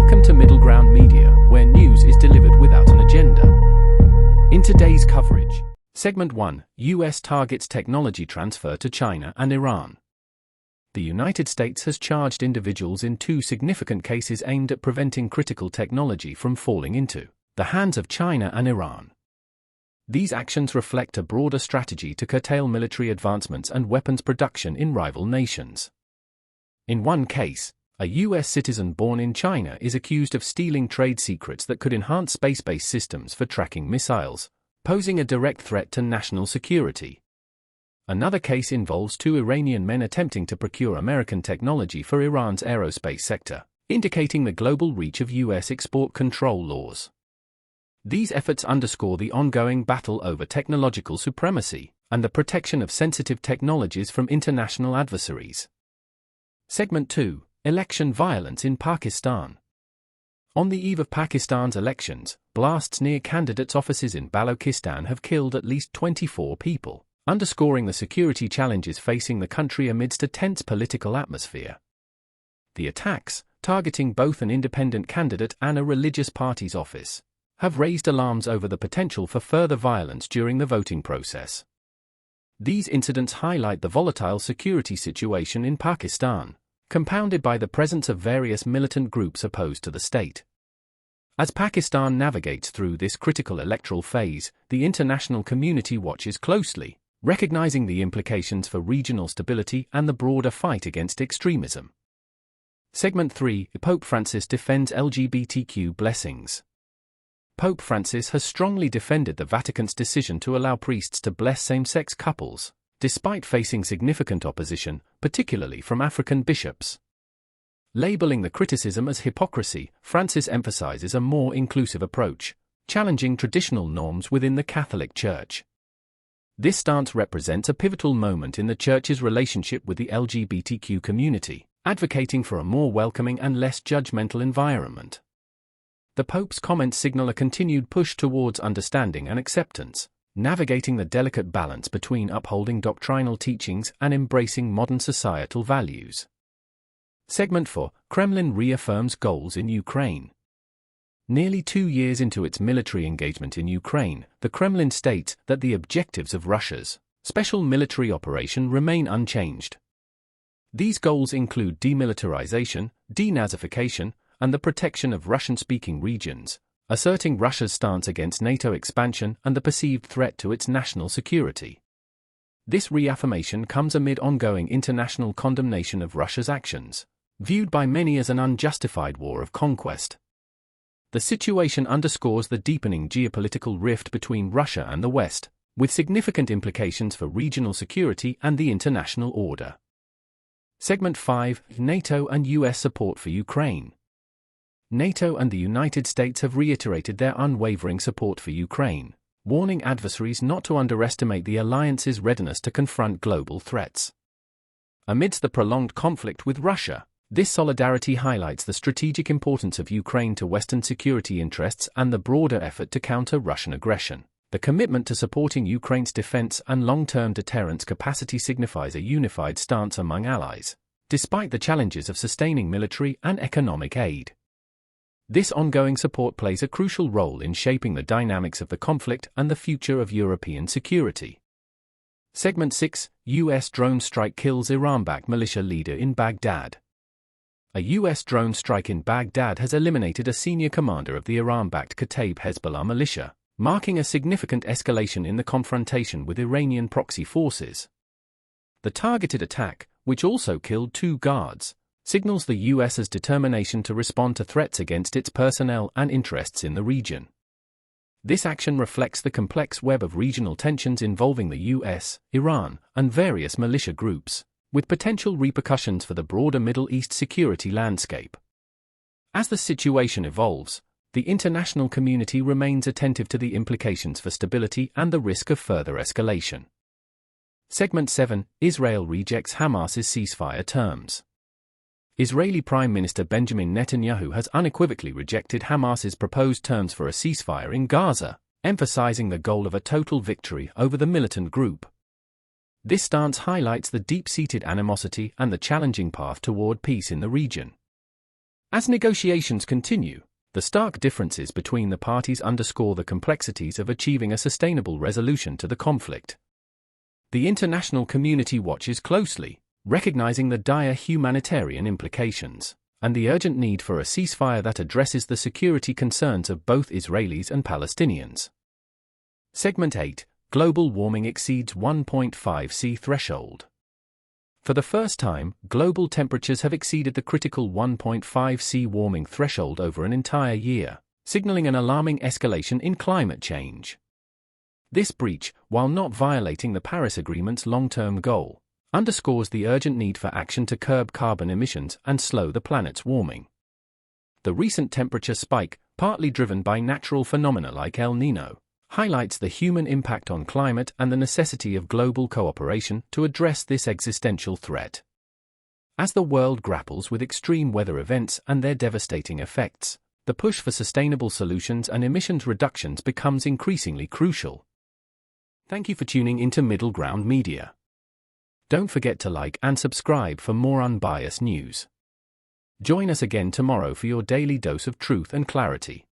Welcome to Middle Ground Media, where news is delivered without an agenda. In today's coverage, Segment 1, US targets technology transfer to China and Iran. The United States has charged individuals in two significant cases aimed at preventing critical technology from falling into the hands of China and Iran. These actions reflect a broader strategy to curtail military advancements and weapons production in rival nations. In one case, a U.S. citizen born in China is accused of stealing trade secrets that could enhance space-based systems for tracking missiles, posing a direct threat to national security. Another case involves two Iranian men attempting to procure American technology for Iran's aerospace sector, indicating the global reach of U.S. export control laws. These efforts underscore the ongoing battle over technological supremacy and the protection of sensitive technologies from international adversaries. Segment 2. Election violence in Pakistan. On the eve of Pakistan's elections, blasts near candidates' offices in Balochistan have killed at least 24 people, underscoring the security challenges facing the country amidst a tense political atmosphere. The attacks, targeting both an independent candidate and a religious party's office, have raised alarms over the potential for further violence during the voting process. These incidents highlight the volatile security situation in Pakistan, compounded by the presence of various militant groups opposed to the state. As Pakistan navigates through this critical electoral phase, the international community watches closely, recognizing the implications for regional stability and the broader fight against extremism. Segment 3. Pope Francis defends LGBTQ blessings. Pope Francis has strongly defended the Vatican's decision to allow priests to bless same-sex couples, despite facing significant opposition, particularly from African bishops. Labeling the criticism as hypocrisy, Francis emphasizes a more inclusive approach, challenging traditional norms within the Catholic Church. This stance represents a pivotal moment in the Church's relationship with the LGBTQ community, advocating for a more welcoming and less judgmental environment. The Pope's comments signal a continued push towards understanding and acceptance, navigating the delicate balance between upholding doctrinal teachings and embracing modern societal values. Segment 4. Kremlin reaffirms goals in Ukraine. Nearly 2 years into its military engagement in Ukraine, the Kremlin states that the objectives of Russia's special military operation remain unchanged. These goals include demilitarization, denazification, and the protection of Russian-speaking regions, asserting Russia's stance against NATO expansion and the perceived threat to its national security. This reaffirmation comes amid ongoing international condemnation of Russia's actions, viewed by many as an unjustified war of conquest. The situation underscores the deepening geopolitical rift between Russia and the West, with significant implications for regional security and the international order. Segment 5. NATO and US support for Ukraine. NATO and the United States have reiterated their unwavering support for Ukraine, warning adversaries not to underestimate the alliance's readiness to confront global threats. Amidst the prolonged conflict with Russia, this solidarity highlights the strategic importance of Ukraine to Western security interests and the broader effort to counter Russian aggression. The commitment to supporting Ukraine's defense and long-term deterrence capacity signifies a unified stance among allies, despite the challenges of sustaining military and economic aid. This ongoing support plays a crucial role in shaping the dynamics of the conflict and the future of European security. Segment 6. U.S. drone strike kills Iran-backed militia leader in Baghdad. A U.S. drone strike in Baghdad has eliminated a senior commander of the Iran-backed Kataib Hezbollah militia, marking a significant escalation in the confrontation with Iranian proxy forces. The targeted attack, which also killed 2 guards, signals the U.S.'s determination to respond to threats against its personnel and interests in the region. This action reflects the complex web of regional tensions involving the U.S., Iran, and various militia groups, with potential repercussions for the broader Middle East security landscape. As the situation evolves, the international community remains attentive to the implications for stability and the risk of further escalation. Segment 7. Israel rejects Hamas's ceasefire terms. Israeli Prime Minister Benjamin Netanyahu has unequivocally rejected Hamas's proposed terms for a ceasefire in Gaza, emphasizing the goal of a total victory over the militant group. This stance highlights the deep-seated animosity and the challenging path toward peace in the region. As negotiations continue, the stark differences between the parties underscore the complexities of achieving a sustainable resolution to the conflict. The international community watches closely, recognizing the dire humanitarian implications and the urgent need for a ceasefire that addresses the security concerns of both Israelis and Palestinians. Segment 8. Global warming exceeds 1.5 C threshold. For the first time, global temperatures have exceeded the critical 1.5 C warming threshold over an entire year, signaling an alarming escalation in climate change. This breach, while not violating the Paris Agreement's long-term goal, underscores the urgent need for action to curb carbon emissions and slow the planet's warming. The recent temperature spike, partly driven by natural phenomena like El Niño, highlights the human impact on climate and the necessity of global cooperation to address this existential threat. As the world grapples with extreme weather events and their devastating effects, the push for sustainable solutions and emissions reductions becomes increasingly crucial. Thank you for tuning into Middle Ground Media. Don't forget to like and subscribe for more unbiased news. Join us again tomorrow for your daily dose of truth and clarity.